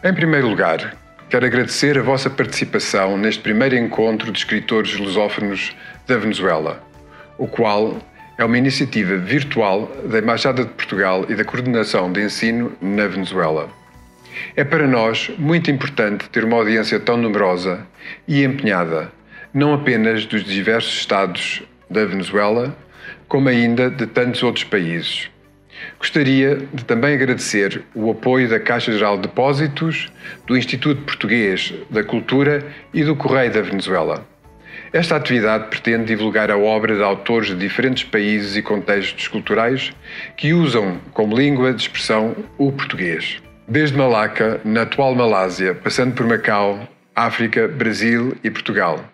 Em primeiro lugar, quero agradecer a vossa participação neste primeiro encontro de escritores lusófonos da Venezuela, o qual é uma iniciativa virtual da Embaixada de Portugal e da Coordenação de Ensino na Venezuela. É para nós muito importante ter uma audiência tão numerosa e empenhada, não apenas dos diversos estados da Venezuela, como ainda de tantos outros países. Gostaria de também agradecer o apoio da Caixa Geral de Depósitos, do Instituto Português da Cultura e do Correio da Venezuela. Esta atividade pretende divulgar a obra de autores de diferentes países e contextos culturais que usam como língua de expressão o português. Desde Malaca, na atual Malásia, passando por Macau, África, Brasil e Portugal.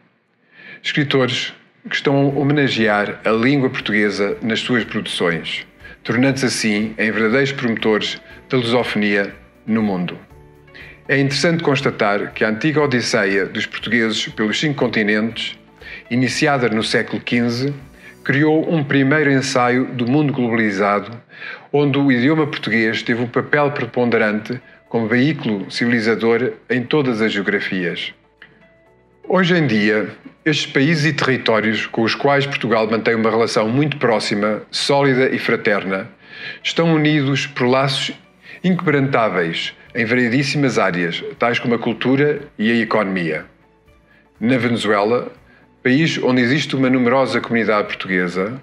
Escritores que estão a homenagear a língua portuguesa nas suas produções, tornando-se assim em verdadeiros promotores da lusofonia no mundo. É interessante constatar que a antiga odisseia dos portugueses pelos 5 continentes, iniciada no século XV, criou um primeiro ensaio do mundo globalizado, onde o idioma português teve um papel preponderante como veículo civilizador em todas as geografias. Hoje em dia, estes países e territórios com os quais Portugal mantém uma relação muito próxima, sólida e fraterna, estão unidos por laços inquebrantáveis em variedíssimas áreas, tais como a cultura e a economia. Na Venezuela, país onde existe uma numerosa comunidade portuguesa,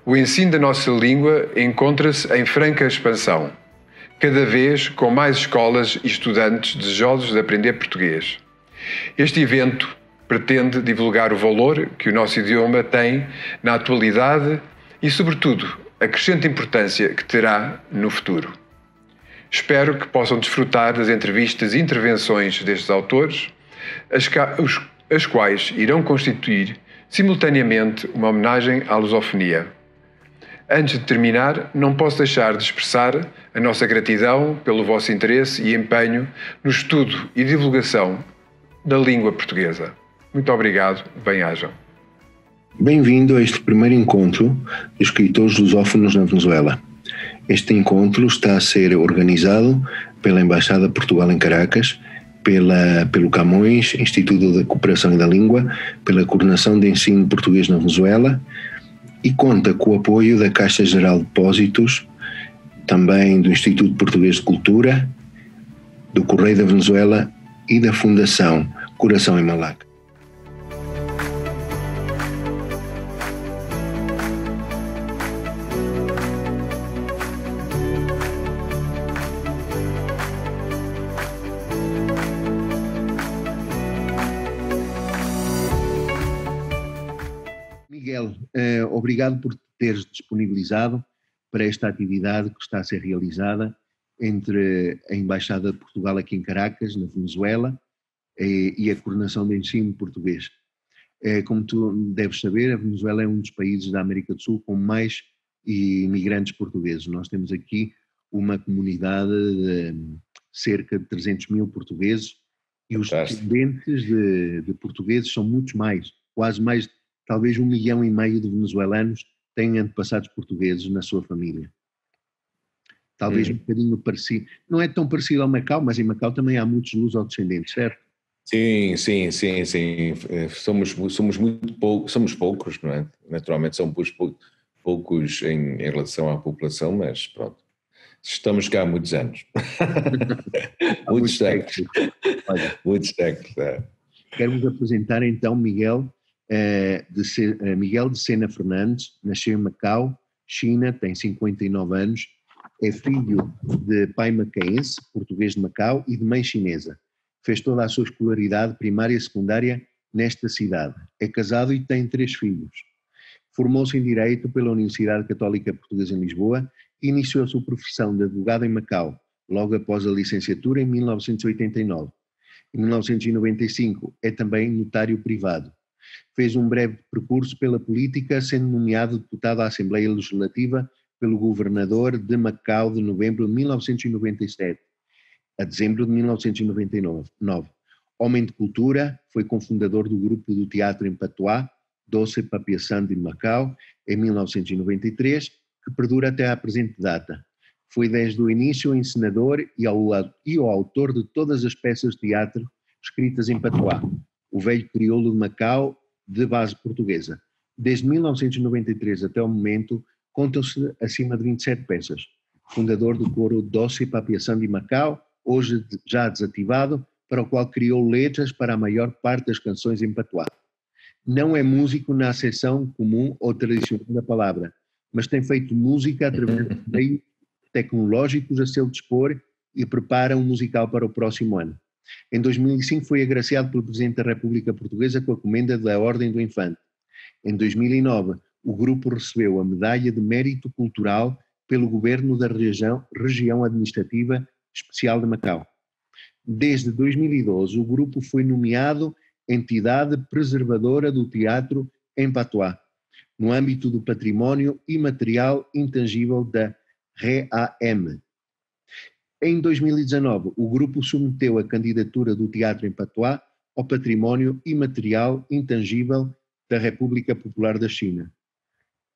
o ensino da nossa língua encontra-se em franca expansão, cada vez com mais escolas e estudantes desejosos de aprender português. Este evento pretende divulgar o valor que o nosso idioma tem na atualidade e, sobretudo, a crescente importância que terá no futuro. Espero que possam desfrutar das entrevistas e intervenções destes autores, as quais irão constituir simultaneamente uma homenagem à lusofonia. Antes de terminar, não posso deixar de expressar a nossa gratidão pelo vosso interesse e empenho no estudo e divulgação da língua portuguesa. Muito obrigado, bem-ajam. Bem-vindo a este primeiro encontro de escritores lusófonos na Venezuela. Este encontro está a ser organizado pela Embaixada de Portugal em Caracas, pelo Camões, Instituto de Cooperação e da Língua, pela Coordenação de Ensino Português na Venezuela e conta com o apoio da Caixa Geral de Depósitos, também do Instituto Português de Cultura, do Correio da Venezuela e da Fundação Coração em Malaca. Miguel, obrigado por teres disponibilizado para esta atividade que está a ser realizada entre a Embaixada de Portugal aqui em Caracas, na Venezuela, e a Coordenação de Ensino Português. Como tu deves saber, a Venezuela é um dos países da América do Sul com mais imigrantes portugueses. Nós temos aqui uma comunidade de cerca de 300 mil portugueses e os descendentes de portugueses são muitos mais, quase mais, talvez 1,5 milhão de venezuelanos têm antepassados portugueses na sua família. Talvez um bocadinho parecido, não é tão parecido ao Macau, mas em Macau também há muitos luso-descendentes, certo? Sim. Somos muito poucos, somos poucos, não é? Naturalmente são poucos em relação à população, mas pronto. Estamos cá há muitos anos. Muitos séculos. Muitos séculos. Quero-vos apresentar então Miguel de Sena Fernandes, nasceu em Macau, China, tem 59 anos, é filho de pai macaense, português de Macau, e de mãe chinesa. Fez toda a sua escolaridade primária e secundária nesta cidade. É casado e tem 3 filhos. Formou-se em Direito pela Universidade Católica Portuguesa em Lisboa e iniciou a sua profissão de advogado em Macau, logo após a licenciatura em 1989. Em 1995 é também notário privado. Fez um breve percurso pela política, sendo nomeado deputado à Assembleia Legislativa pelo governador de Macau de novembro de 1997 a dezembro de 1999. Homem de cultura, foi cofundador do grupo do teatro em Patuá, Doce Papiaçã de Macau, em 1993, que perdura até à presente data. Foi desde o início o encenador e o autor de todas as peças de teatro escritas em patuá, o velho crioulo de Macau de base portuguesa. Desde 1993 até o momento, contam-se acima de 27 peças. Fundador do coro Doce Papiação de Macau, hoje já desativado, para o qual criou letras para a maior parte das canções em patuá. Não é músico na acessão comum ou tradicional da palavra, mas tem feito música através de meios tecnológicos a seu dispor e prepara um musical para o próximo ano. Em 2005 foi agraciado pelo Presidente da República Portuguesa com a Comenda da Ordem do Infante. Em 2009, o grupo recebeu a Medalha de Mérito Cultural pelo Governo da Região Administrativa Especial de Macau. Desde 2012, o grupo foi nomeado Entidade Preservadora do Teatro em Patuá, no âmbito do Património Imaterial Intangível da REAM. Em 2019, o grupo submeteu a candidatura do teatro em Patuá ao Património Imaterial Intangível da República Popular da China.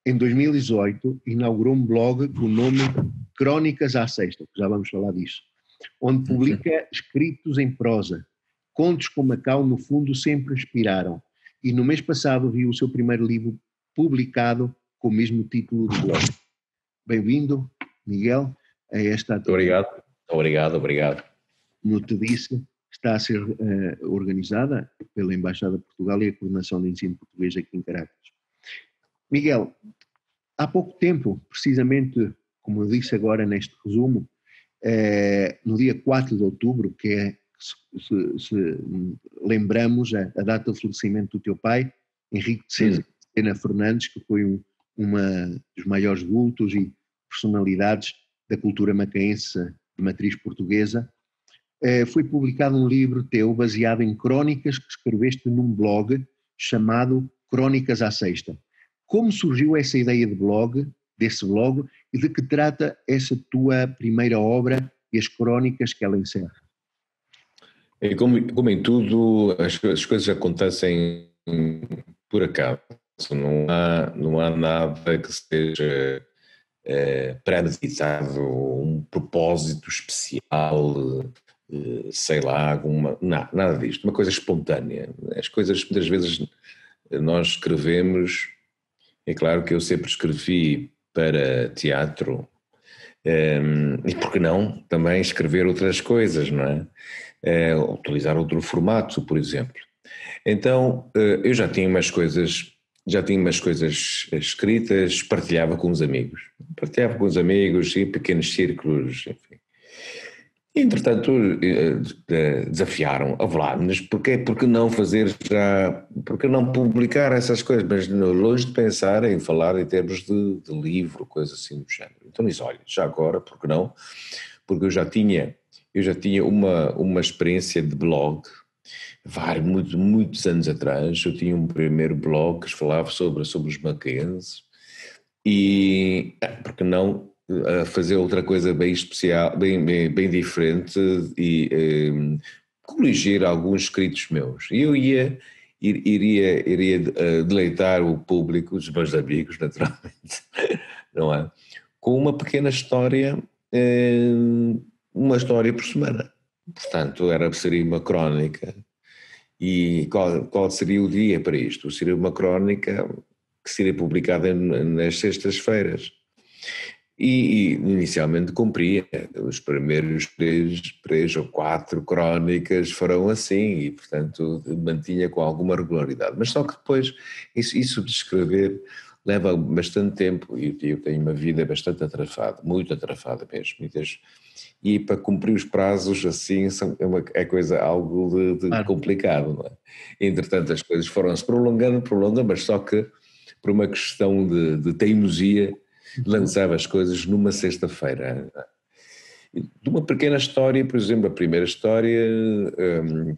Em 2018, inaugurou um blog com o nome Crónicas à Sexta, que já vamos falar disso, onde publica escritos em prosa. Contos com Macau, no fundo, sempre inspiraram. E no mês passado viu o seu primeiro livro publicado com o mesmo título do blog. Bem-vindo, Miguel, a esta atividade. Obrigado. Como te disse, está a ser organizada pela Embaixada de Portugal e a Coordenação de Ensino Português aqui em Caracas. Miguel, há pouco tempo, precisamente, como eu disse agora neste resumo, no dia 4 de outubro, que é, se lembramos a data do falecimento do teu pai, Henrique de Sena Fernandes, que foi uma dos maiores vultos e personalidades da cultura macaense de matriz portuguesa, foi publicado um livro teu baseado em crónicas que escreveste num blog chamado Crónicas à Sexta. Como surgiu essa ideia desse blog, e de que trata essa tua primeira obra e as crónicas que ela encerra? Como em tudo, as coisas acontecem por acaso. Não há nada que seja premeditado, um propósito especial, sei lá, nada disto, uma coisa espontânea. As coisas, muitas vezes, nós escrevemos. É claro que eu sempre escrevi para teatro, e por que não também escrever outras coisas, não é? Utilizar outro formato, por exemplo. Então, eu já tinha umas coisas escritas, partilhava com os amigos e pequenos círculos, enfim. Entretanto, desafiaram a falar, mas porque não fazer já, porque não publicar essas coisas, mas longe de pensar em falar em termos de livro, coisa assim do género. Então disse, olha, já agora, porque não? Porque eu já tinha uma experiência de blog, muitos anos atrás. Eu tinha um primeiro blog que falava sobre os macaenses e, porque não, a fazer outra coisa bem especial, bem diferente e corrigir alguns escritos meus. E eu iria deleitar o público, os meus amigos, naturalmente, não é? Com uma pequena história, uma história por semana. Portanto, seria uma crónica. E qual seria o dia para isto? Seria uma crónica que seria publicada nas sextas-feiras. E inicialmente cumpria, os primeiros três ou quatro crónicas foram assim e, portanto, mantinha com alguma regularidade. Mas só que depois, isso de escrever leva bastante tempo e eu tenho uma vida bastante atrafada, muito atrafada mesmo. E para cumprir os prazos assim algo de complicado, não é? Entretanto, as coisas foram-se prolongando, mas só que por uma questão de teimosia, lançava as coisas numa sexta-feira. De uma pequena história, por exemplo, a primeira história,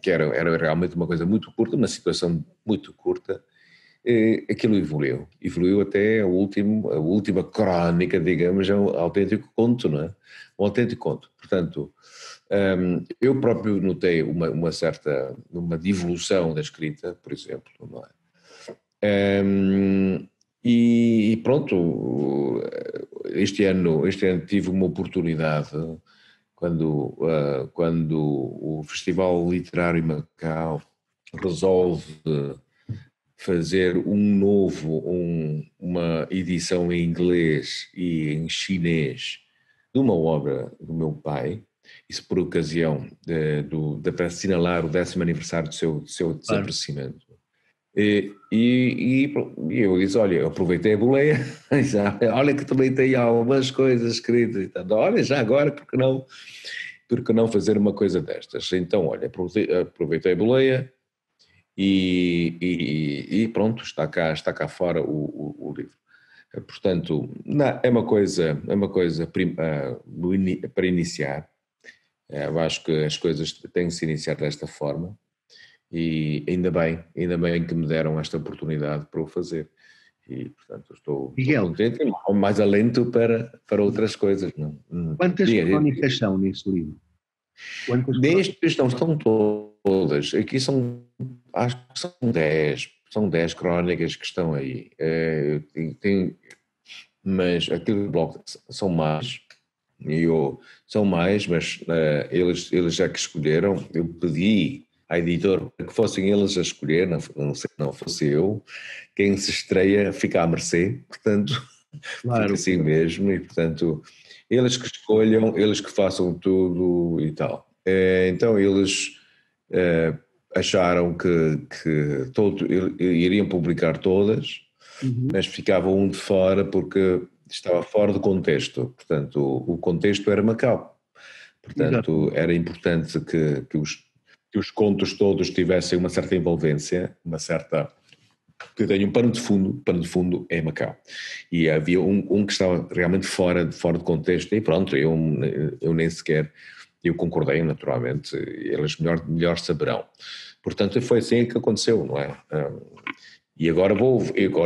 que era realmente uma coisa muito curta, uma situação muito curta, aquilo evoluiu até a última crónica, digamos, é um autêntico conto, não é? Um autêntico conto. Portanto, eu próprio notei uma devolução da escrita, por exemplo, não é? E pronto, este ano tive uma oportunidade quando o Festival Literário em Macau resolve fazer uma edição em inglês e em chinês de uma obra do meu pai, isso por ocasião para assinalar o 10º aniversário do seu desaparecimento. E eu disse, olha, aproveitei a boleia, olha que também tem algumas coisas escritas, olha, já agora, por que não fazer uma coisa destas? Então, olha, aproveitei a boleia e pronto, está cá fora o livro. Portanto, é uma coisa para iniciar. Eu acho que as coisas têm que se iniciar desta forma. E ainda bem que me deram esta oportunidade para o fazer. E, portanto, estou contente e mais alento para outras coisas. Não? Quantas crónicas são nesse livro? Neste estão todas. Aqui acho que são 10 crónicas que estão aí. Mas aquele bloco são mais. Mas eles já que escolheram, eu pedi à editora que fossem eles a escolher, não fosse eu, quem se estreia fica à mercê, portanto, claro, fica assim mesmo, e portanto, eles que escolham, eles que façam tudo e tal. Então eles acharam que iriam publicar todas, mas ficava um de fora porque estava fora do contexto, portanto, o contexto era Macau, portanto, era importante que os contos todos tivessem uma certa envolvência, que tenha um pano de fundo é Macau. E havia um que estava realmente fora de contexto, e pronto, eu nem sequer, eu concordei naturalmente, eles melhor saberão. Portanto, foi assim que aconteceu, não é? E agora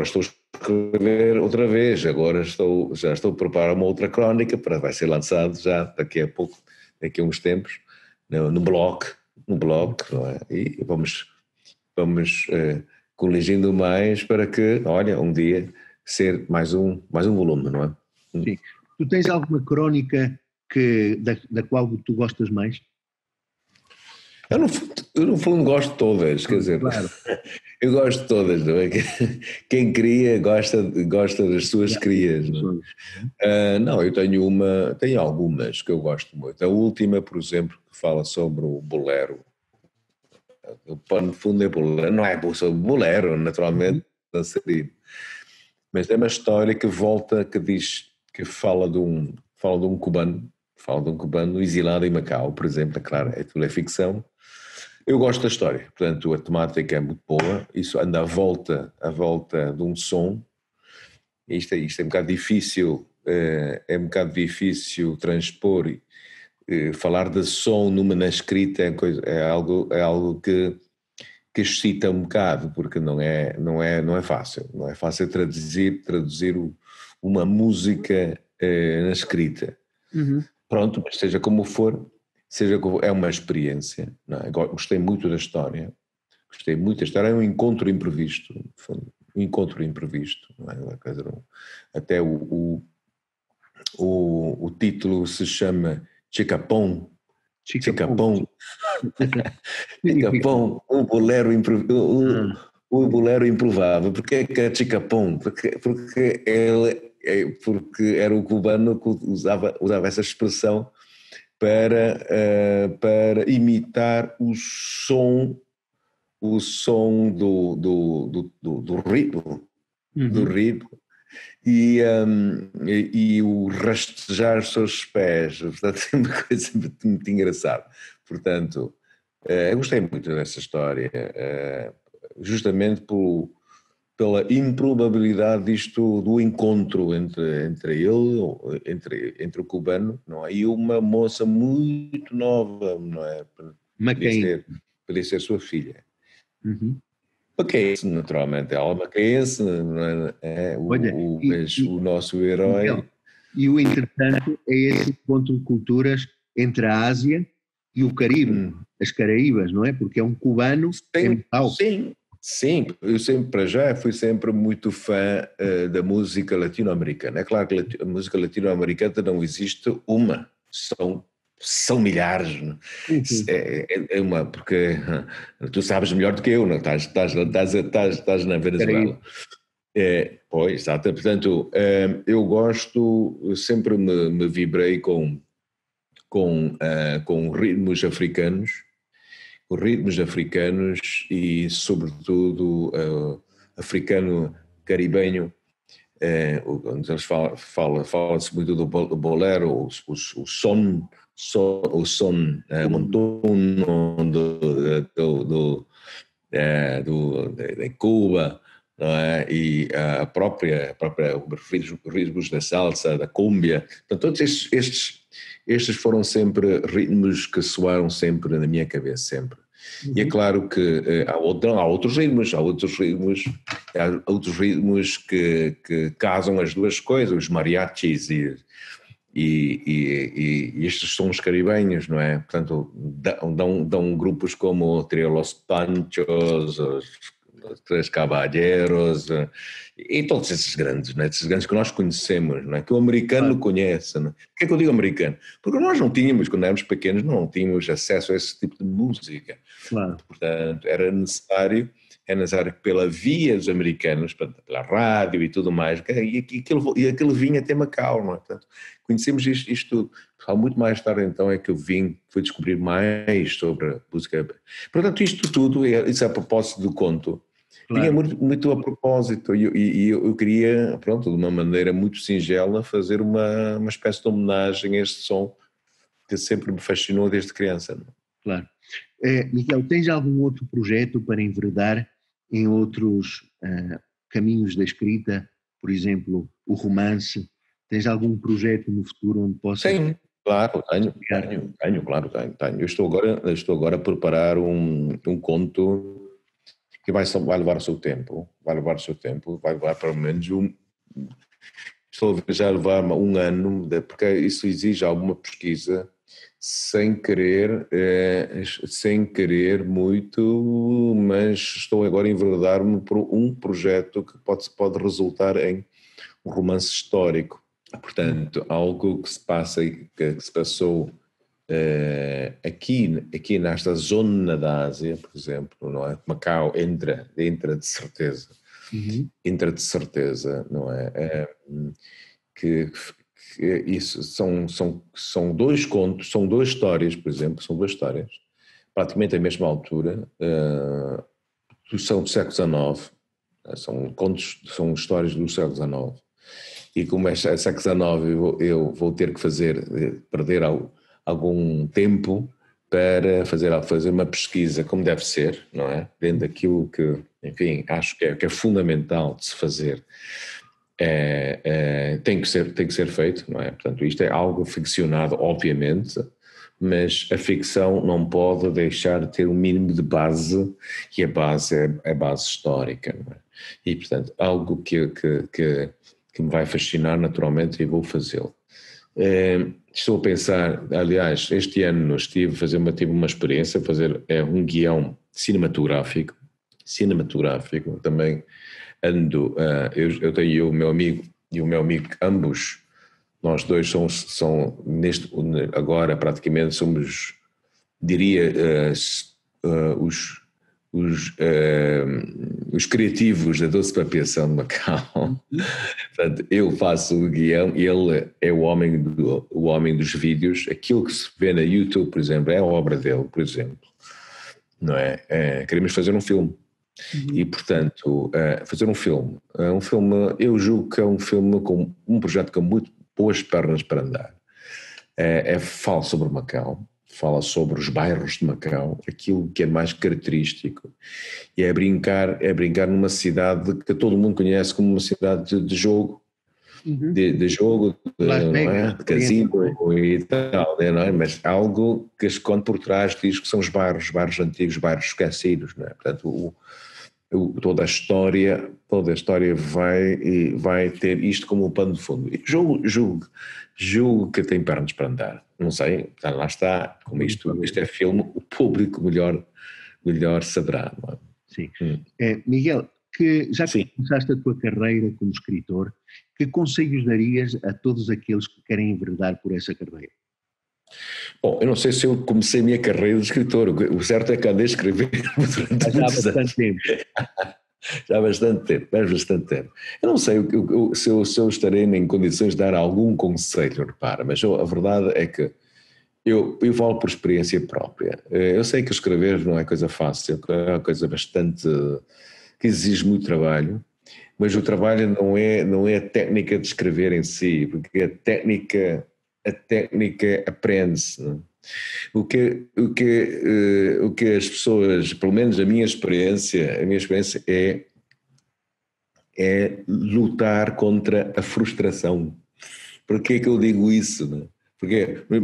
estou a escrever outra vez, já estou a preparar uma outra crónica, vai ser lançado já daqui a pouco, daqui a uns tempos, no blog, não é? E vamos coligindo mais para que, olha, um dia ser mais um volume, não é? Sim. Tu tens alguma crónica da qual tu gostas mais? Eu no fundo gosto de todas, quer dizer, claro. Eu gosto de todas, não é? Quem cria gosta das suas crias, não é? Não, eu tenho algumas que eu gosto muito. A última, por exemplo, que fala sobre o bolero. O pano de fundo é bolero, não é sobre bolero, naturalmente, dançarino. Mas é uma história que fala de um cubano exilado em Macau, por exemplo, é claro, tudo é ficção. Eu gosto da história, portanto a temática é muito boa, isso anda à volta de um som, isto é um bocado difícil, transpor, falar de som na escrita é algo que excita um bocado, porque não é fácil traduzir uma música na escrita. Pronto, mas seja como for, é uma experiência, não é? Gostei muito da história, é um encontro imprevisto, não é? Até o título se chama Chicapón, um bolero improvável. Porque é Chicapón? Porque era o cubano que usava essa expressão para imitar o som do ritmo, e o rastejar os seus pés. Portanto, é uma coisa muito engraçada. Portanto, eu gostei muito dessa história, justamente pela improbabilidade do encontro entre o cubano, não é? E uma moça muito nova, não é? Podia ser sua filha. Macaense, naturalmente, ela é macaense, o nosso herói. E o interessante é esse encontro de culturas entre a Ásia e o Caribe, as Caraíbas, não é? Porque é um cubano em Macau. Sim, eu sempre, para já, fui sempre muito fã da música latino-americana. É claro que a música latino-americana não existe uma, são milhares. Não? Sim, sim. É uma, porque tu sabes melhor do que eu, não? Estás na Era isso. Venezuela. Pois, exato. Portanto, eu sempre me vibrei com ritmos africanos e, sobretudo, africano caribenho, onde eles fala-se muito do bolero, o son montuno de Cuba, não é? E a própria os ritmos da salsa, da cúmbia, portanto, todos estes foram sempre ritmos que soaram sempre na minha cabeça, sempre. E é claro que há outros ritmos que casam as duas coisas, os mariachis e estes sons caribenhos, não é? Portanto, dão grupos como o Trio Los Panchos, os Três Caballeros, e todos esses grandes, não é? Esses grandes que nós conhecemos, não é? Que o americano conhece, não é? Por que é que eu digo americano? Porque nós não tínhamos, quando éramos pequenos, não tínhamos acesso a esse tipo de música. Claro. Portanto, era necessário pela via dos americanos, pela rádio e tudo mais, e aquilo vinha até Macau, não é? Portanto, conhecemos isto tudo. Só muito mais tarde então é que eu fui descobrir mais sobre a música. Portanto, isto tudo, isso a propósito do conto, vinha Claro. muito, muito a propósito, e eu queria, pronto, de uma maneira muito singela, fazer uma espécie de homenagem a este som que sempre me fascinou desde criança. Não é? Claro. Miguel, tens algum outro projeto para enveredar em outros caminhos da escrita? Por exemplo, o romance? Tens algum projeto no futuro onde possas... Sim, claro, tenho. Eu estou agora a preparar um conto que vai levar o seu tempo, vai levar pelo menos estou já a levar um ano, porque isso exige alguma pesquisa, sem querer muito, mas estou agora a enveredar-me por um projeto que pode resultar em um romance histórico. Portanto, algo que se passou aqui nesta zona da Ásia, por exemplo, não é? Macau entra de certeza. Uhum. Entra de certeza, não é? Que isso são dois contos, são duas histórias, por exemplo, são duas histórias, praticamente à mesma altura, são do século XIX, são contos, são histórias do século XIX, e como é século XIX eu vou ter que perder algum tempo para fazer uma pesquisa como deve ser, não é? Dentro daquilo que, enfim, acho que é fundamental de se fazer. Tem que ser feito, não é? Portanto, isto é algo ficcionado, obviamente, mas a ficção não pode deixar de ter um mínimo de base, e a base é a base histórica, não é? E, portanto, algo que me vai fascinar naturalmente, e vou fazê-lo. Estou a pensar, aliás, este ano tive uma experiência, fazer um guião cinematográfico, também eu tenho o meu amigo e o meu amigo, ambos, nós dois agora praticamente somos, diria, os criativos da Doce Papiação de Macau. Portanto, eu faço o guião e ele é o homem dos vídeos. Aquilo que se vê na YouTube, por exemplo, é a obra dele, por exemplo. Não é? Queremos fazer um filme. E, portanto, fazer um filme, eu julgo que é um filme com um projeto com muito boas pernas para andar. Fala sobre Macau, fala sobre os bairros de Macau, aquilo que é mais característico, e é brincar numa cidade que todo mundo conhece como uma cidade de jogo, de jogo, não é? De casino e tal, não é? Mas algo que esconde por trás diz que são os bairros antigos, bairros esquecidos, não é? Portanto, toda a história vai ter isto como um pano de fundo. E julgo que tem pernas para andar. Não sei, lá está, como isto é filme, o público melhor saberá, não é? Sim. Miguel, que já que Sim. começaste a tua carreira como escritor, que conselhos darias a todos aqueles que querem enverdar por essa carreira? Bom, eu não sei se eu comecei a minha carreira de escritor. O certo é que andei a escrever durante Já há muitos bastante anos. tempo. Já há bastante tempo, faz bastante tempo. Eu não sei se eu estarei em condições de dar algum conselho, repara, mas a verdade é que eu falo por experiência própria. Eu sei que escrever não é coisa fácil, é uma coisa bastante que exige muito trabalho, mas o trabalho não é a técnica de escrever em si, porque a técnica aprende-se, não é? O que as pessoas, pelo menos a minha experiência é lutar contra a frustração. Por que é que eu digo isso? Né?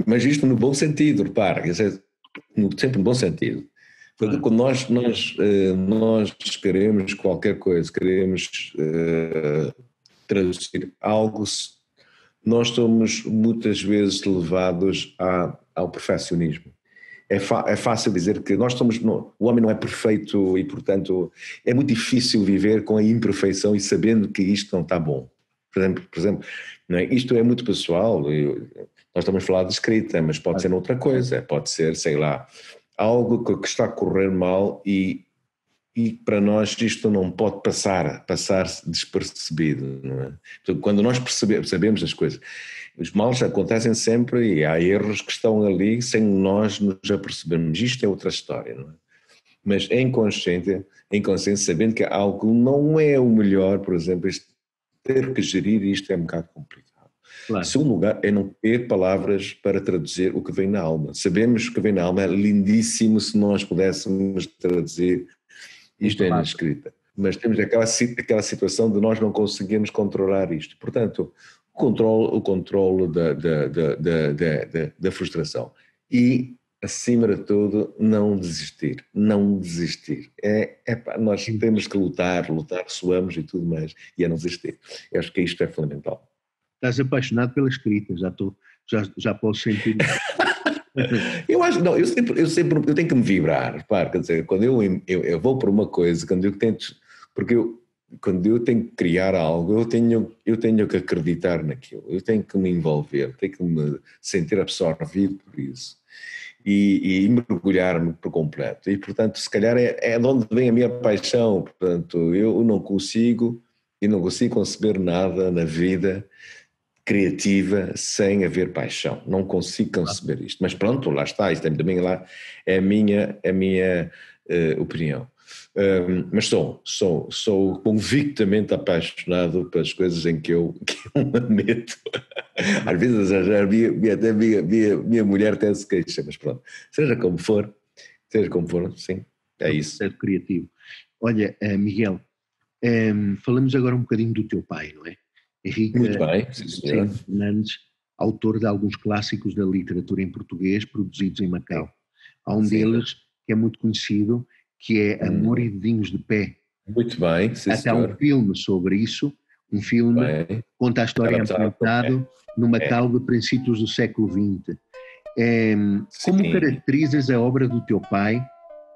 Mas isto no bom sentido, repara, sempre no bom sentido. Porque quando nós queremos qualquer coisa, queremos traduzir algo, nós somos muitas vezes levados ao perfeccionismo. É fácil dizer que o homem não é perfeito e, portanto, é muito difícil viver com a imperfeição e sabendo que isto não está bom. Por exemplo, não é? Isto é muito pessoal. Nós estamos a falar de escrita, mas pode ser outra coisa. Pode ser, sei lá, algo que está a correr mal e para nós isto não pode passar despercebido. Não é? Então, quando nós sabemos as coisas, os males acontecem sempre e há erros que estão ali sem nós nos apercebermos. Isto é outra história, não é? Mas em consciência, sabendo que algo não é o melhor, por exemplo, ter que gerir isto é um bocado complicado. Claro. Segundo lugar, é não ter palavras para traduzir o que vem na alma. Sabemos que vem na alma, é lindíssimo se nós pudéssemos traduzir isto na escrita. Mas temos aquela situação de nós não conseguirmos controlar isto. Portanto, o controle da frustração. E, acima de tudo, não desistir. Não desistir. Nós temos que lutar, suamos e tudo mais, e é não desistir. Eu acho que isto é fundamental. Estás apaixonado pela escrita, já posso sentir. Eu acho, não, eu tenho que me vibrar, repare, quer dizer, quando eu vou por uma coisa, quando eu tenho que criar algo, eu tenho que acreditar naquilo, eu tenho que me envolver, tenho que me sentir absorvido por isso e mergulhar-me por completo. E, portanto, se calhar é de onde vem a minha paixão. Portanto, eu não consigo conceber nada na vida criativa sem haver paixão. Não consigo conceber isto. Mas pronto, lá está, isto também lá é a minha opinião. Mas sou convictamente apaixonado pelas coisas em que eu me meto. Às vezes até a minha mulher até se queixa, mas pronto. Seja como for, sim, é isso. É criativo. Olha, Miguel, falamos agora um bocadinho do teu pai, não é? Henrique Muito bem, sim, Fernandes, autor de alguns clássicos da literatura em português produzidos em Macau. Há um deles que é muito conhecido, que é Amor e Dedinhos de Pé. Muito bem, sim, até há um filme sobre isso, um filme que conta a história ambientado no Macau de princípios do século XX. Como caracterizas a obra do teu pai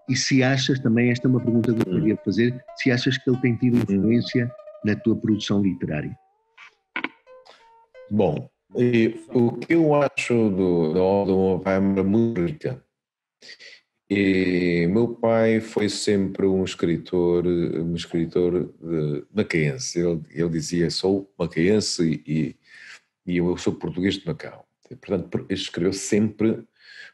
e se achas, também esta é uma pergunta que eu queria fazer, se achas que ele tem tido influência na tua produção literária? Bom, o que eu acho da obra do meu pai é muito rica. E meu pai foi sempre um escritor macaense. Ele dizia, sou macaense e eu sou português de Macau. E, portanto, ele escreveu sempre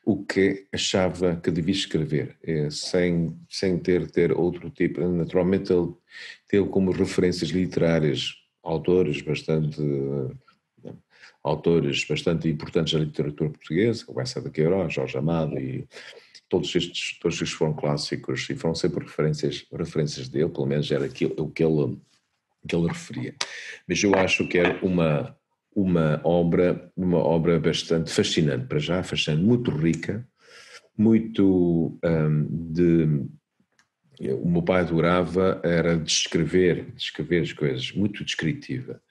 o que achava que devia escrever, sem ter outro tipo. Naturalmente, ele teve como referências literárias autores bastante importantes da literatura portuguesa, como Eça de Queiroz, Jorge Amado e todos estes foram clássicos e foram sempre referências dele, pelo menos era o que ele referia. Mas eu acho que era uma obra bastante fascinante, para já, fascinante, muito rica, muito o meu pai adorava era descrever as coisas, muito descritiva.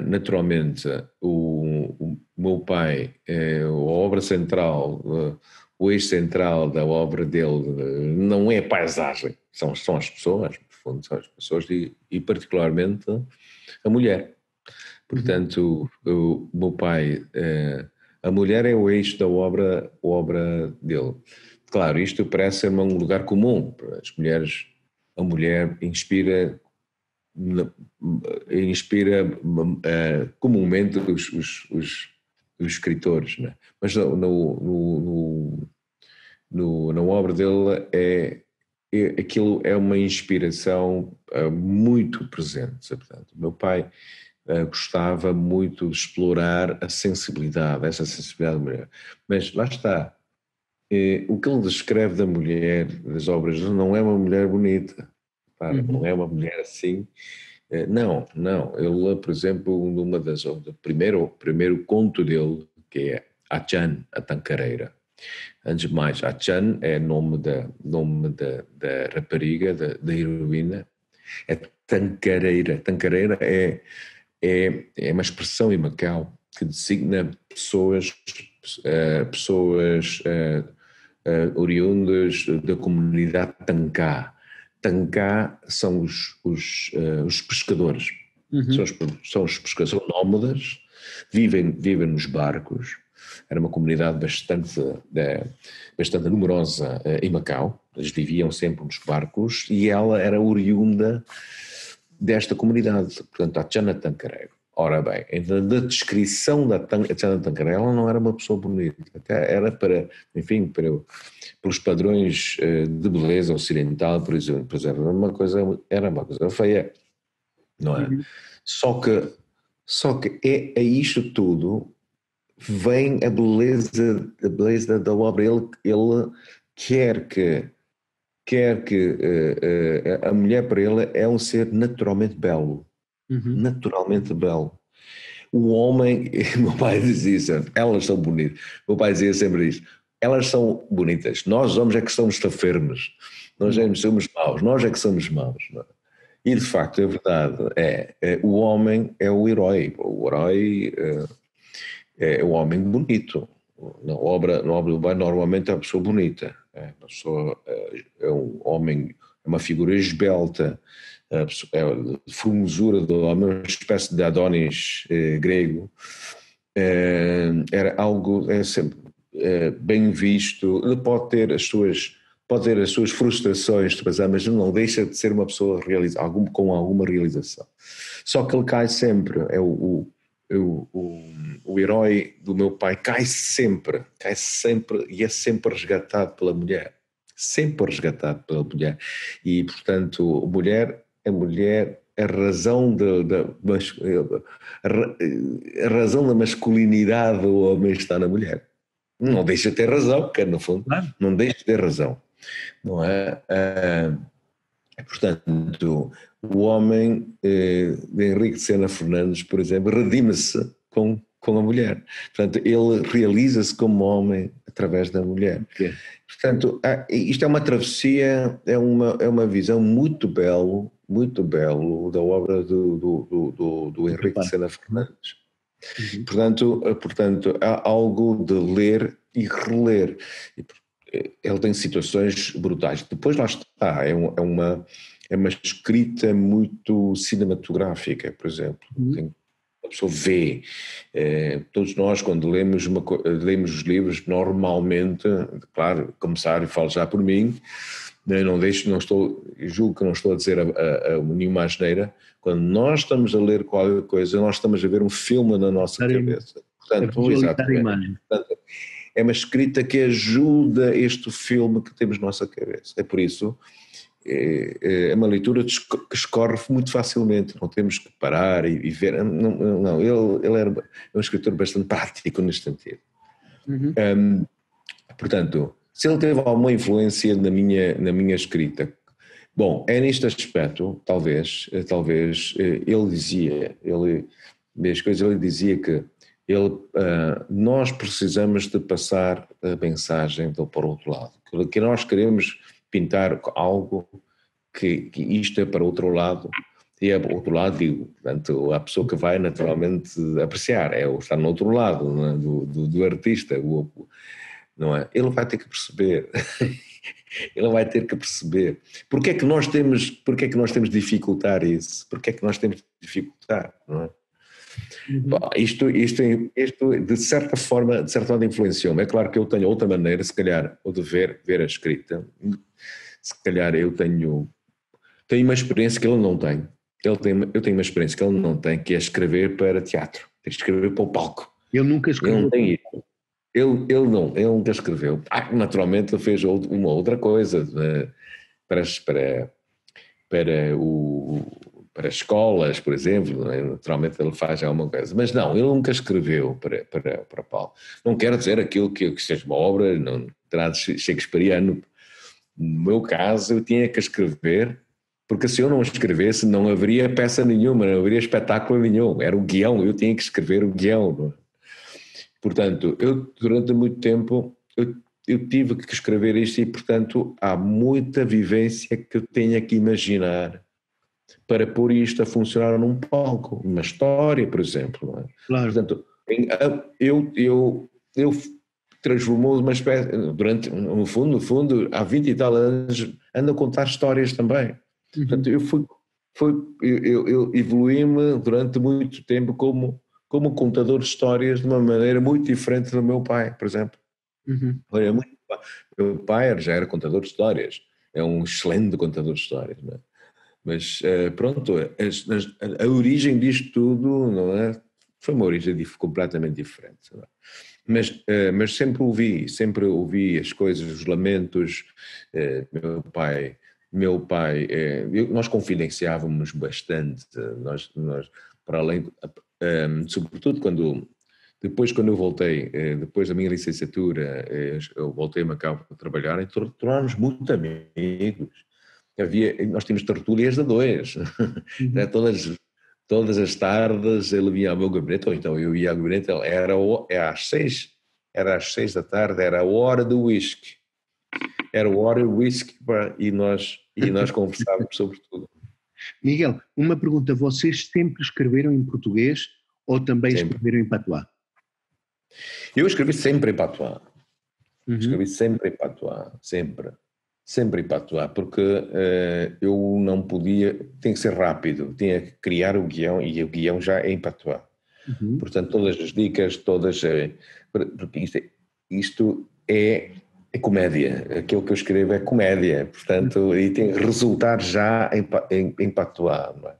Naturalmente, o meu pai, a obra central, o eixo central da obra dele não é a paisagem, são as pessoas, no fundo, são as pessoas e particularmente a mulher. Portanto, o meu pai, a mulher é o eixo da obra dele. Claro, isto parece ser um lugar comum para as mulheres. A mulher inspira comumente os escritores, né? Mas na obra dele aquilo é uma inspiração muito presente. Portanto, o meu pai gostava muito de explorar essa sensibilidade da mulher. Mas lá está, o que ele descreve da mulher, das obras, não é uma mulher bonita, não é uma mulher assim. Não. Ele, por exemplo, o primeiro conto dele, que é Achan, a Tancareira. Antes de mais, Achan é nome da rapariga, da heroína. É Tancareira. Tancareira é uma expressão em Macau que designa pessoas oriundas da comunidade Tancá. Tancá são os pescadores. São os pescadores, são nómadas, vivem nos barcos. Era uma comunidade bastante numerosa em Macau. Eles viviam sempre nos barcos e ela era oriunda desta comunidade, portanto, a Chana Tancareira. Ora bem, na descrição da Chana Tancareira, ela não era uma pessoa bonita, até era pelos padrões de beleza ocidental, por exemplo, era uma coisa feia, não é? Só que é isto tudo vem a beleza da obra. Ele quer que a mulher para ele é um ser naturalmente belo. Naturalmente belo. O homem, meu pai dizia sempre, elas são bonitas. Meu pai dizia sempre isto, elas são bonitas, nós homens é que somos tafernos, nós somos maus, nós é que somos maus. Não é? E de facto é verdade, o homem é o herói é o homem bonito. Na obra do pai normalmente é a pessoa bonita, é um homem, é uma figura esbelta, a formosura do homem, uma espécie de Adonis grego, era algo sempre bem visto. Ele pode ter as suas frustrações, mas não deixa de ser uma pessoa com alguma realização. Só que ele cai sempre, o herói do meu pai cai sempre e é sempre resgatado pela mulher. Sempre resgatado pela mulher. E, portanto, a mulher, a razão da masculinidade do homem está na mulher. Não deixa de ter razão, porque no fundo não deixa de ter razão. Não é? Portanto, o homem de Henrique de Sena Fernandes, por exemplo, redime-se com a mulher. Portanto, ele realiza-se como homem através da mulher. Portanto, isto é uma travessia, é uma visão muito belo da obra do Henrique de Sena Fernandes. Portanto, há algo de ler e reler. Ele tem situações brutais. Depois lá está, é uma escrita muito cinematográfica, por exemplo. A pessoa vê. Todos nós, quando lemos os livros, normalmente, claro, começar e falo já por mim, julgo que não estou a dizer nenhuma asneira. Quando nós estamos a ler qualquer coisa, nós estamos a ver um filme na nossa cabeça. Portanto, exatamente. Portanto, é uma escrita que ajuda este filme que temos na nossa cabeça. É por isso, é uma leitura que escorre muito facilmente, não temos que parar e ver. Não, ele era um escritor bastante prático neste sentido. Portanto, se ele teve alguma influência na minha escrita, bom, é neste aspecto, talvez ele dizia que nós precisamos de passar a mensagem para o outro lado, que nós queremos pintar algo que isto é para o outro lado, e é para o outro lado, digo, portanto, a pessoa que vai naturalmente apreciar, está no outro lado, né, do artista, não é? Ele vai ter que perceber. Ele vai ter que perceber. Porque é que nós temos de dificultar isso? Porque é que nós temos de dificultar, não é? Bom, isto de certa forma influenciou-me. É claro que eu tenho outra maneira, se calhar, ou de ver a escrita. Se calhar eu tenho uma experiência que ele não tem. Eu tenho uma experiência que ele não tem, que é escrever para teatro. Tem que escrever para o palco. Ele nunca escreveu. Ele não tem isso. Ele nunca escreveu. Naturalmente ele fez uma outra coisa para escolas, por exemplo, naturalmente ele faz alguma coisa, mas não, ele nunca escreveu para Paulo. Não quero dizer aquilo que seja uma obra, não terá de shakespeariano. No meu caso, eu tinha que escrever, porque se eu não escrevesse, não haveria peça nenhuma, não haveria espetáculo nenhum, era o guião, eu tinha que escrever o guião. Não é? Portanto, eu durante muito tempo, eu tive que escrever isto e, portanto, há muita vivência que eu tenho que imaginar para pôr isto a funcionar num palco, uma história, por exemplo. Não é? Claro. Portanto, eu transformou uma espécie, no fundo, há 20 e tal anos, ando a contar histórias também. Portanto, eu evoluí-me durante muito tempo como contador de histórias de uma maneira muito diferente do meu pai, por exemplo. Meu pai já era contador de histórias, é um excelente contador de histórias, não é? Mas pronto, a origem disto tudo, não é? Foi uma origem completamente diferente. Não é? Mas sempre ouvi as coisas, os lamentos. Meu pai, nós confidenciávamos bastante, nós para além, sobretudo depois quando eu voltei, depois da minha licenciatura, eu voltei a Macau para trabalhar e tornámos muito amigos. Nós tínhamos tertúlias a dois, todas as tardes ele vinha ao meu gabinete, ou então eu ia ao gabinete, era às 6 da tarde, era a hora do whisky. Era a hora do whisky e nós conversávamos sobre tudo. Miguel, uma pergunta, vocês sempre escreveram em português ou também escreveram em patuá? Eu escrevi sempre em patuá. Escrevi sempre em patuá, sempre em patuá, porque eu não podia, tem que ser rápido, tinha que criar o guião e o guião já é em patuá. Portanto, todas as dicas, porque isto é comédia, aquilo que eu escrevo é comédia, portanto, e tem que resultar já em patuá, não é?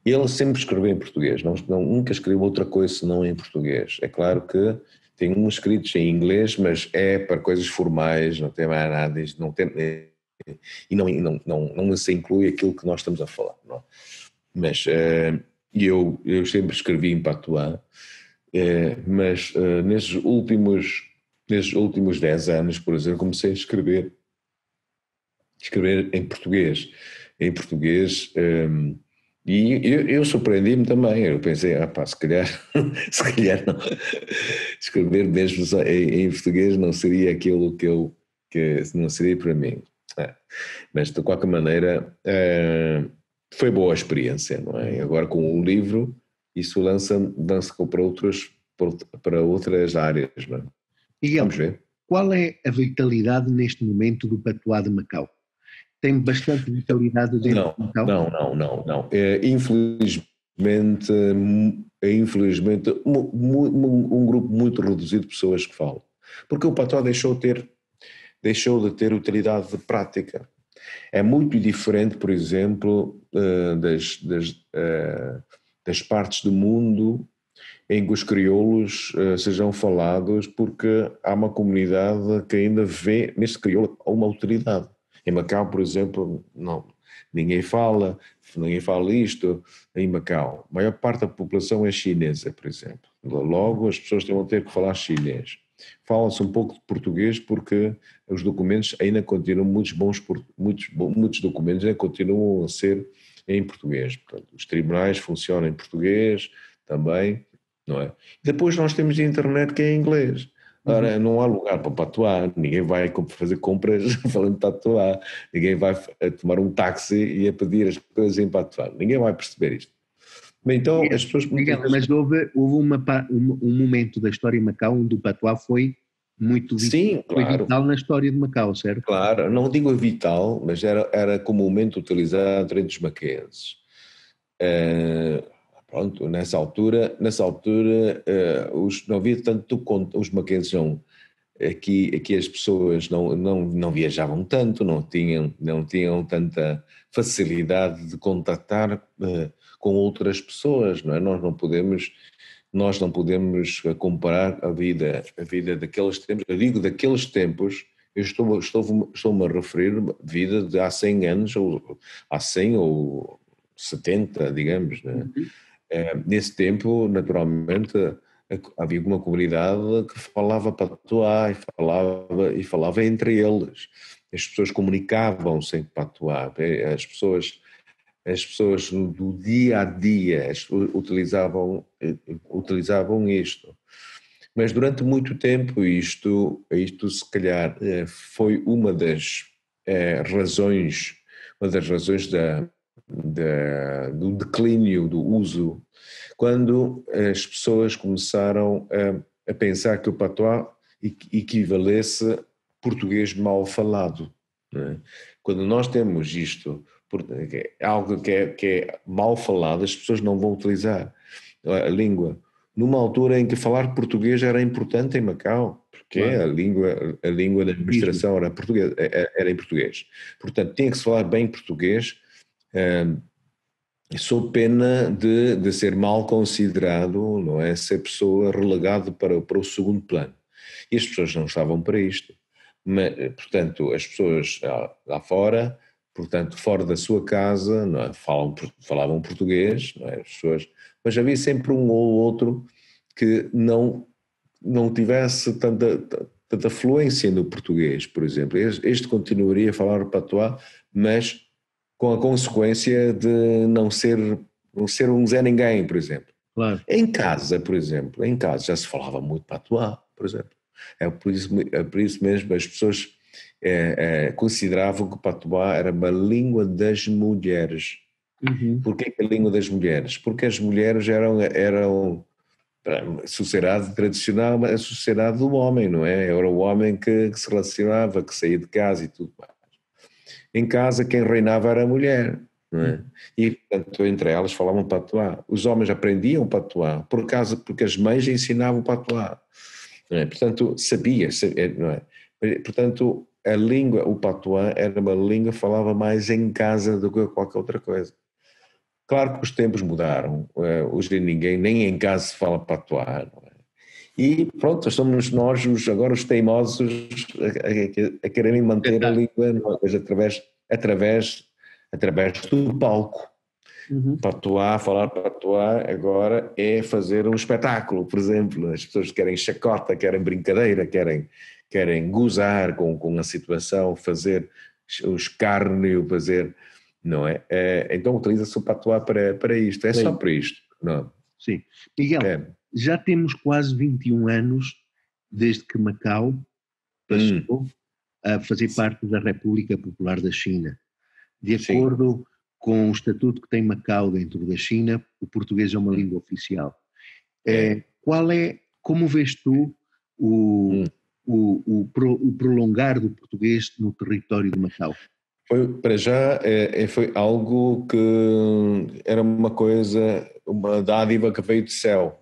Ele sempre escreveu em português, nunca escreveu outra coisa senão em português. É claro que tem uns escritos em inglês, mas é para coisas formais, não tem mais nada disto, não se inclui aquilo que nós estamos a falar, não é? Mas eu sempre escrevi em patuá, mas nesses últimos 10 anos, por exemplo, comecei a escrever em português. E eu surpreendi-me também, eu pensei, se calhar não, escrever mesmo em português não seria aquilo que não seria para mim. Mas de qualquer maneira foi boa a experiência, não é? Agora com o livro isso lança para outras áreas, não é? Miguel, vamos ver. Qual é a vitalidade neste momento do patuá de Macau? Tem bastante vitalidade dentro de Macau? Não. Infelizmente um grupo muito reduzido de pessoas que falam. Porque o patuá deixou de ter utilidade prática. É muito diferente, por exemplo, das partes do mundo em que os crioulos sejam falados, porque há uma comunidade que ainda vê neste crioulo uma utilidade. Em Macau, por exemplo, não, ninguém fala isto em Macau. A maior parte da população é chinesa, por exemplo. Logo as pessoas vão ter que falar chinês. Fala-se um pouco de português porque os documentos ainda continuam, muitos documentos ainda continuam a ser em português. Portanto, os tribunais funcionam em português também, não é? Depois nós temos a internet que é em inglês. Ora, não há lugar para patuá, ninguém vai fazer compras falando de patuá, ninguém vai tomar um táxi e a pedir as coisas em patuá, ninguém vai perceber isto. Então, Miguel, mas houve um momento da história em Macau onde o patuá foi muito Sim, foi claro. vital na história de Macau, certo? Claro, não digo vital, mas era comumente utilizado entre os maquenses. Pronto, não havia tanto conto, os maquenses não, aqui as pessoas não viajavam tanto, não tinham tanta facilidade de contactar com outras pessoas, não é? Nós não podemos comparar a vida daqueles tempos. Eu digo daqueles tempos, eu estou-me a referir a vida de há 100 anos, ou há 100 ou 70, digamos, né? Nesse tempo, naturalmente, havia uma comunidade que falava patuá e falava entre eles. As pessoas comunicavam-se em patuá. As pessoas do dia a dia utilizavam isto. Mas durante muito tempo isto se calhar foi uma das razões do declínio do uso, quando as pessoas começaram a pensar que o patuá equivalesse português mal falado, não é? Quando nós temos isto, algo que é mal falado, as pessoas não vão utilizar a língua. Numa altura em que falar português era importante em Macau, porque Claro. a língua da administração era em português. Portanto, tinha que se falar bem português, sob pena de ser mal considerado, não é? Ser pessoa relegado para o segundo plano. E as pessoas não estavam para isto. Mas, portanto, as pessoas lá fora, portanto, fora da sua casa, não é? Falavam português, não é? As pessoas, mas havia sempre um ou outro que não tivesse tanta fluência no português, por exemplo. Este continuaria a falar patuá, mas com a consequência de não ser um Zé Ninguém, por exemplo. Claro. Em casa já se falava muito patuá, por exemplo. É por isso mesmo as pessoas consideravam que o patuá era uma língua das mulheres. Porquê que a língua das mulheres? Porque as mulheres eram a sociedade tradicional, mas a sociedade do homem, não é? Era o homem que se relacionava, que saía de casa e tudo mais. Em casa quem reinava era a mulher, não é? E, portanto, entre elas falavam patuá. Os homens aprendiam patuá, porque as mães ensinavam patuá, não é? Portanto, não é? Portanto, a língua, o patuá era uma língua que falava mais em casa do que qualquer outra coisa. Claro que os tempos mudaram, hoje ninguém, nem em casa se fala patuá, não é? E pronto, somos nós agora os teimosos a quererem manter a língua, mas através do palco. Patuá, falar patuá agora é fazer um espetáculo, por exemplo. As pessoas querem chacota, querem brincadeira, querem gozar com a situação, fazer o escárnio, fazer, não é? Então utiliza-se o patuá para isto, é só para isto, não? Sim. Miguel, já temos quase 21 anos desde que Macau passou a fazer parte da República Popular da China. De acordo com o estatuto que tem Macau dentro da China, o português é uma língua oficial. Como vês tu o prolongar do português no território de Macau? Para já foi algo que era uma dádiva que veio do céu.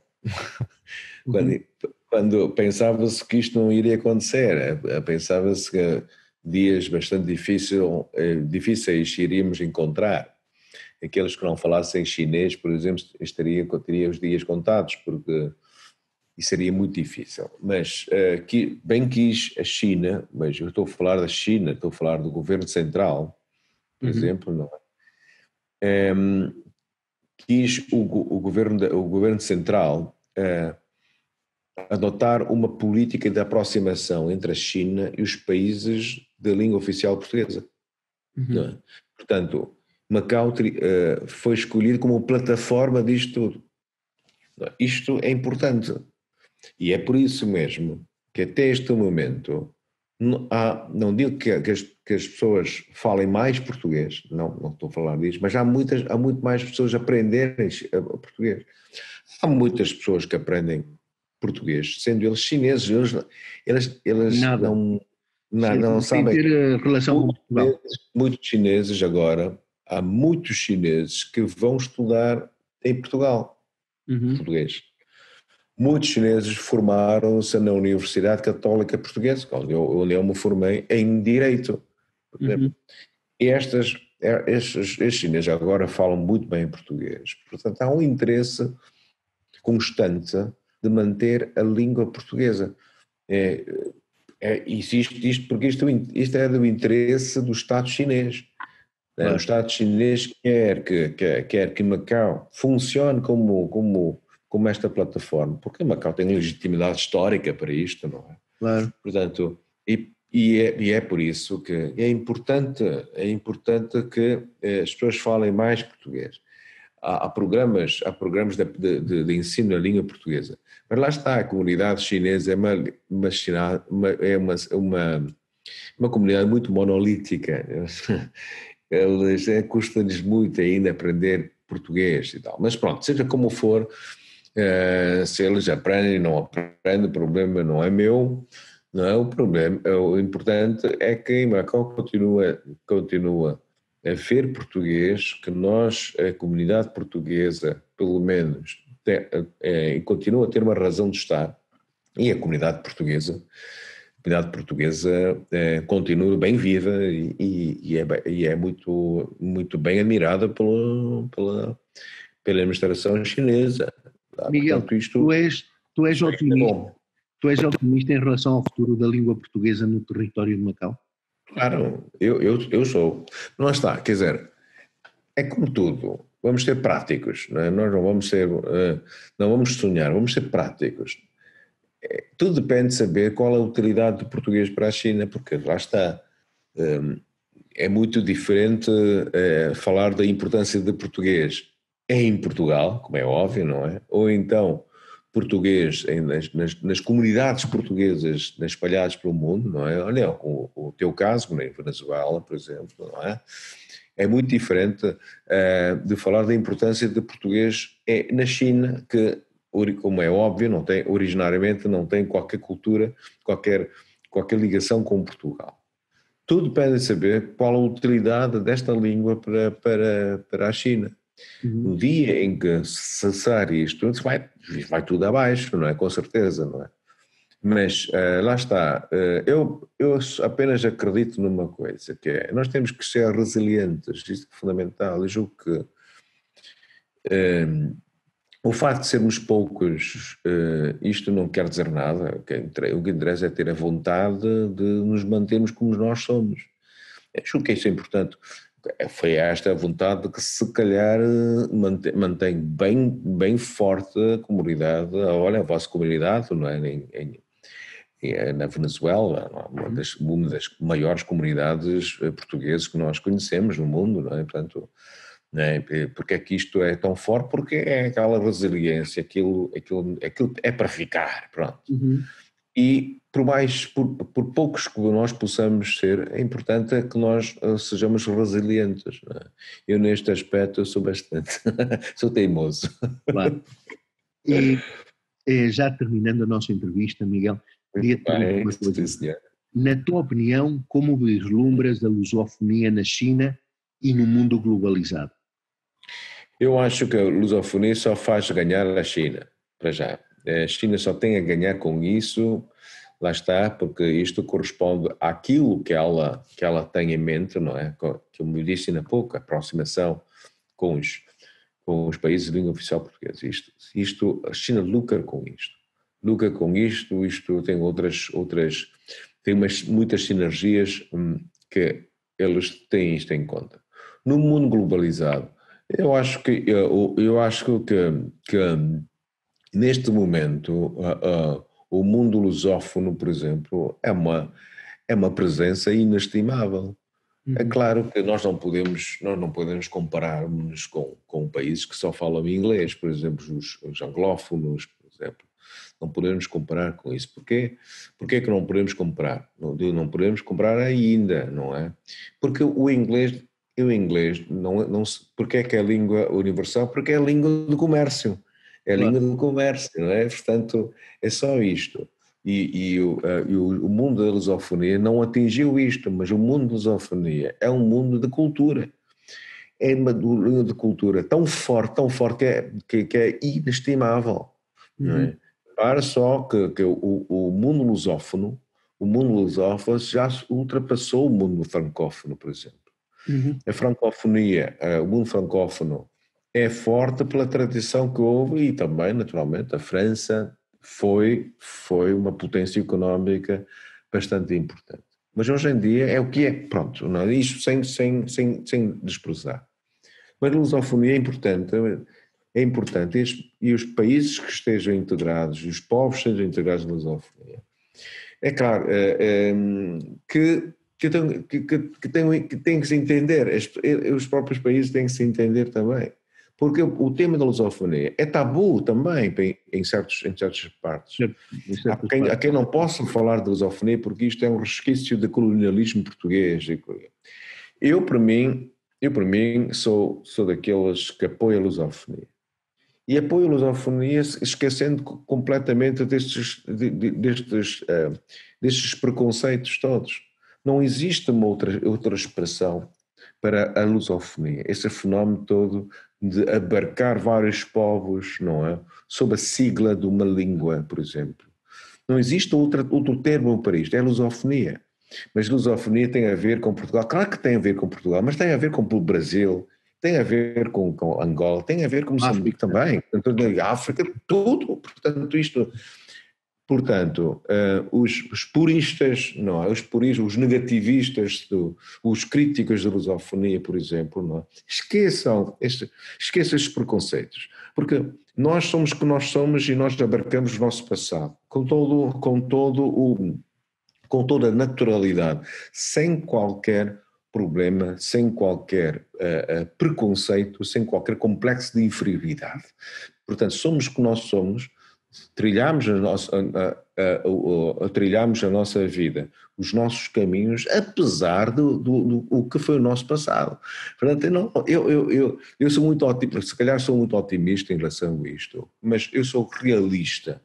Quando pensava-se que isto não iria acontecer, pensava-se que dias bastante difíceis iríamos encontrar. Aqueles que não falassem chinês, por exemplo, teriam os dias contados, porque isso seria muito difícil. Mas bem quis a China, mas eu estou a falar da China, estou a falar do governo central, por exemplo, não é? Quis o governo central adotar uma política de aproximação entre a China e os países da língua oficial portuguesa. Não é? Portanto, Macau foi escolhido como plataforma disto tudo. Isto é importante. E é por isso mesmo que até este momento, não digo que as pessoas falem mais português, não estou a falar disso, mas há muito mais pessoas a aprenderem português. Há muitas pessoas que aprendem português, sendo eles chineses, eles Nada. não Sem sabem. ter relação com Portugal. Muitos chineses agora, há muitos chineses que vão estudar em Portugal, português. Muitos chineses formaram-se na Universidade Católica Portuguesa, onde eu me formei em Direito. E estes chineses agora falam muito bem português. Portanto, há um interesse constante de manter a língua portuguesa. Existe isto porque isto é do interesse do Estado chinês. Claro. O Estado chinês quer que Macau funcione como esta plataforma, porque Macau tem legitimidade histórica para isto, não é? Claro. Portanto, é por isso que é importante que as pessoas falem mais português. Há programas de ensino na língua portuguesa, mas lá está, a comunidade chinesa é uma comunidade muito monolítica. Custa-lhes muito ainda aprender português e tal, mas pronto, seja como for, se eles aprendem ou não aprendem, o problema não é meu, não é o problema, o importante é que em Macau continua a ver português, que nós, a comunidade portuguesa, pelo menos, continua a ter uma razão de estar, e a comunidade portuguesa continua bem viva e é muito, muito bem admirada pela administração chinesa. Miguel, portanto, tu és otimista. Tu és otimista em relação ao futuro da língua portuguesa no território de Macau? Claro, eu sou. Não está, quer dizer, é como tudo, vamos ser práticos, não é? Nós não vamos sonhar, vamos ser práticos. Tudo depende de saber qual é a utilidade do português para a China, porque lá está, é muito diferente falar da importância de português em Portugal, como é óbvio, não é? Ou então português nas comunidades portuguesas espalhadas pelo mundo, não é? Olha, o teu caso, em Venezuela, por exemplo, não é? É muito diferente de falar da importância de português na China, que, como é óbvio, originariamente não tem qualquer cultura, qualquer ligação com Portugal. Tudo depende de saber qual a utilidade desta língua para a China. No dia em que cessar isto, vai tudo abaixo, não é? Com certeza, não é? Mas lá está, eu apenas acredito numa coisa, que é, nós temos que ser resilientes, isto é fundamental. Eu julgo que o facto de sermos poucos, isto não quer dizer nada. O que interessa é ter a vontade de nos mantermos como nós somos. Eu julgo que isso é importante. Foi esta a vontade que se calhar mantém bem forte a comunidade, olha, a vossa comunidade, não é? Na Venezuela, uma das maiores comunidades portuguesas que nós conhecemos no mundo, não é? Portanto, porque é que isto é tão forte? Porque é aquela resiliência, aquilo é para ficar, pronto. E por poucos que nós possamos ser, é importante que nós sejamos resilientes, não é? Eu neste aspecto eu sou bastante, sou teimoso. Claro. E já terminando a nossa entrevista, Miguel, queria te perguntar uma coisa. Na tua opinião, como vislumbras a lusofonia na China e no mundo globalizado? Eu acho que a lusofonia só faz ganhar a China, para já. A China só tem a ganhar com isso, lá está, porque isto corresponde àquilo que ela tem em mente, não é? Como eu disse há pouco, a aproximação com os países de língua oficial portuguesa. A China lucra com isto. Isto tem tem muitas sinergias que eles têm isto em conta. No mundo globalizado, eu acho que neste momento o mundo lusófono, por exemplo, é uma presença inestimável. É claro que nós não podemos comparar-nos com países que só falam inglês, por exemplo, os anglófonos, por exemplo. Não podemos comparar com isso. Porquê? Porquê que não podemos comparar? Não podemos comparar ainda, não é? Porque o inglês não porque é que é a língua universal? Porque é a língua do comércio. é a língua do comércio, não é? Portanto, é só isto. E o mundo da lusofonia não atingiu isto, mas o mundo da lusofonia é um mundo de cultura. É uma língua de cultura tão forte que é inestimável. Não é? Para só que o mundo lusófono já ultrapassou o mundo francófono, por exemplo. A francofonia, o mundo francófono é forte pela tradição que houve e também, naturalmente, a França foi uma potência económica bastante importante. Mas hoje em dia é o que é, pronto, não é? Isto sem desprezar. Mas a lusofonia é importante e os países que estejam integrados, os povos que estejam integrados na lusofonia, é claro que têm que se entender, os próprios países têm que se entender também, porque o tema da lusofonia é tabu também em certas partes. Há quem não possa falar de lusofonia porque isto é um resquício do colonialismo português. Eu, para mim, sou daqueles que apoiam a lusofonia. E apoio a lusofonia esquecendo completamente destes preconceitos todos. Não existe uma outra expressão para a lusofonia. Esse fenómeno todo de abarcar vários povos, não é? Sob a sigla de uma língua, por exemplo. Não existe outro termo para isto, é lusofonia. Mas lusofonia tem a ver com Portugal. Claro que tem a ver com Portugal, mas tem a ver com o Brasil, tem a ver com Angola, tem a ver com Moçambique também, portanto, África, tudo. Portanto, os puristas, não é? Os puristas, os negativistas, os críticos da lusofonia, por exemplo, não é? Esqueçam estes preconceitos, porque nós somos o que nós somos e nós abarcamos o nosso passado, com toda a naturalidade, sem qualquer problema, sem qualquer preconceito, sem qualquer complexo de inferioridade. Portanto, somos o que nós somos, trilhamos a nossa vida, os nossos caminhos, apesar do que foi o nosso passado. Portanto, eu sou muito otimista, se calhar sou muito otimista em relação a isto, mas eu sou realista.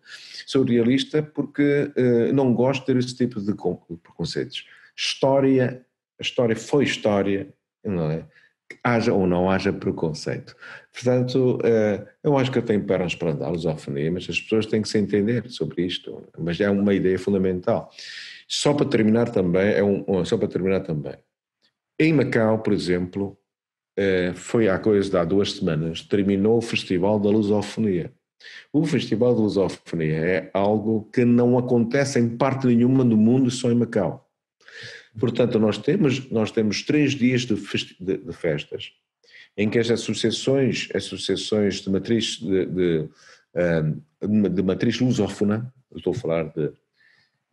Sou realista porque não gosto de ter esse tipo de preconceitos. A história foi história, não é? Haja ou não haja preconceito. Portanto, eu acho que eu tenho pernas para andar, lusofonia, mas as pessoas têm que se entender sobre isto, mas é uma ideia fundamental. Só para terminar também, em Macau, por exemplo, foi há 2 semanas, terminou o Festival da Lusofonia. O Festival da Lusofonia é algo que não acontece em parte nenhuma do mundo, só em Macau. Portanto, nós temos 3 dias de festas, em que as associações de matriz lusófona, estou a falar de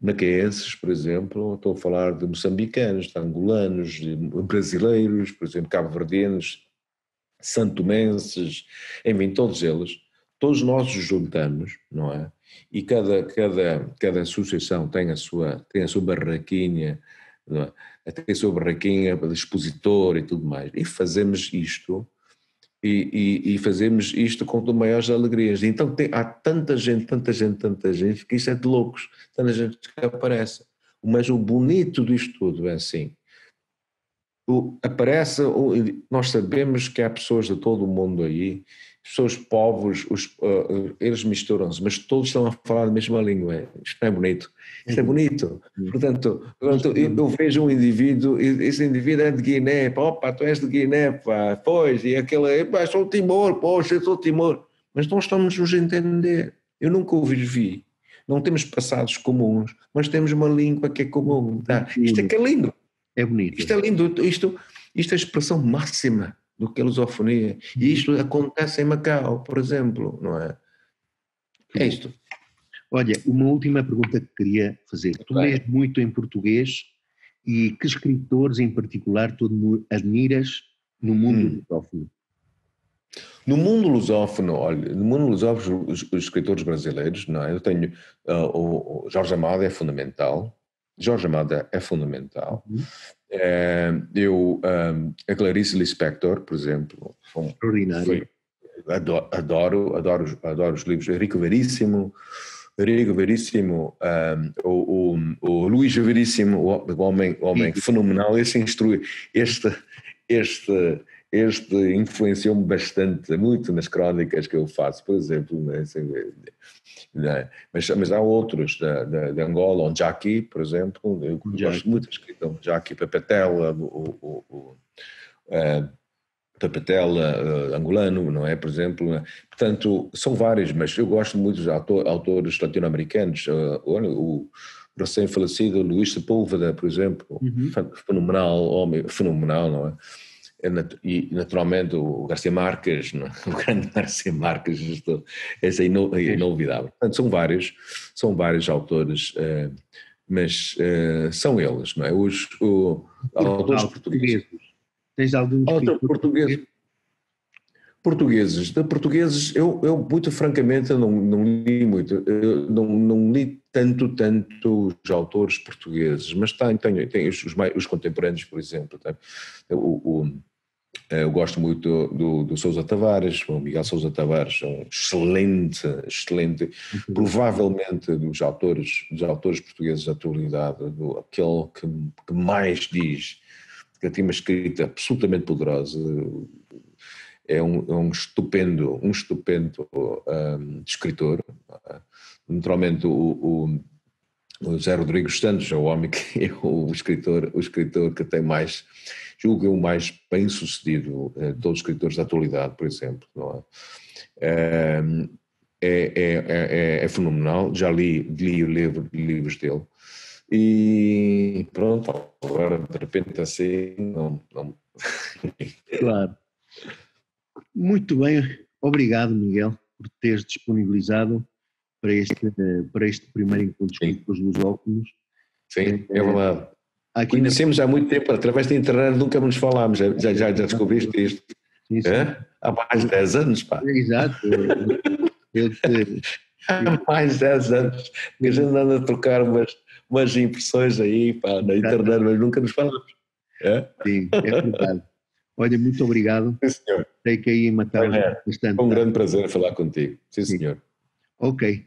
macaenses, por exemplo, estou a falar de moçambicanos, de angolanos, de brasileiros, por exemplo, cabo-verdianos, santomenses, enfim, todos nós nos juntamos, não é? E cada associação tem a sua barraquinha, não é? Tem a sua barraquinha de expositor e tudo mais. E fazemos isto, e fazemos isto com as maiores alegrias. Então há tanta gente, que isto é de loucos, tanta gente que aparece. Mas o bonito disto tudo é assim, nós sabemos que há pessoas de todo o mundo aí, pessoas povos, eles misturam-se, mas todos estão a falar a mesma língua. Isto não é bonito. Isto é bonito. Portanto, eu vejo um indivíduo, esse indivíduo é de Guiné, opa, tu és de Guiné, pá, pois, e aquele, pá, sou Timor, poxa, eu sou Timor. Mas nós estamos a entender. Eu nunca o vi. Não temos passados comuns, mas temos uma língua que é comum. Tá? Isto é que é lindo. É bonito. Isto é lindo, isto é a expressão máxima do que é a lusofonia. E isto acontece em Macau, por exemplo, não é? É isto. Olha, uma última pergunta que queria fazer. Tu lês muito em português e que escritores em particular tu admiras no mundo lusófono? No mundo lusófono, olha, os escritores brasileiros, não é? Eu tenho o Jorge Amado é fundamental. A Clarice Lispector, por exemplo, extraordinário. adoro os livros. Enrico Veríssimo, o Luís Veríssimo, o homem fenomenal. Este influenciou-me bastante, muito nas crónicas que eu faço, por exemplo, né? Mas há outros de Angola, o Jackie, por exemplo, eu gosto muito de escritor, Jackie Pepetela, Pepetela, angolano, não é, por exemplo, né? Portanto, são vários, mas eu gosto muito dos autores latino-americanos, o recém-falecido Luís Sepúlveda, por exemplo, fenomenal, homem, fenomenal, não é? E naturalmente o Garcia Marques, não é? O grande Garcia Marques, esse é inolvidável. Portanto, são vários autores, mas são eles, não é? Os autores portugueses. Tens algum autor português? Portugueses, eu muito francamente não li muito, não li tanto os autores portugueses, mas tenho os contemporâneos, por exemplo. Eu gosto muito do Sousa Tavares, o Miguel Sousa Tavares, um excelente, provavelmente dos autores portugueses da atualidade, aquele que mais diz, que tem uma escrita absolutamente poderosa. É um estupendo escritor. Naturalmente o José Rodrigues Santos é o homem que é o escritor que tem mais, julgo eu, mais bem sucedido de todos os escritores da atualidade, por exemplo, não é? É fenomenal, já li livros dele e pronto, agora de repente assim não. Claro. Muito bem, obrigado, Miguel, por teres disponibilizado para este primeiro encontro com os lusófonos. Sim, é verdade. Conhecemos há muito tempo, através da internet nunca nos falámos, já descobriste isto. Sim. Há mais de 10 anos, pá. Exato. Há mais de 10 anos que a gente anda a trocar umas impressões aí, pá, na internet, mas nunca nos falamos. Sim, é verdade. Olha, muito obrigado. Sim, senhor. Sei que aí em Macau bastante. Foi um grande prazer falar contigo. Sim, senhor. Ok.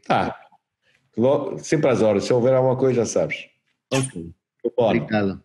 Sempre às horas. Se houver alguma coisa, já sabes. Ok. Obrigado.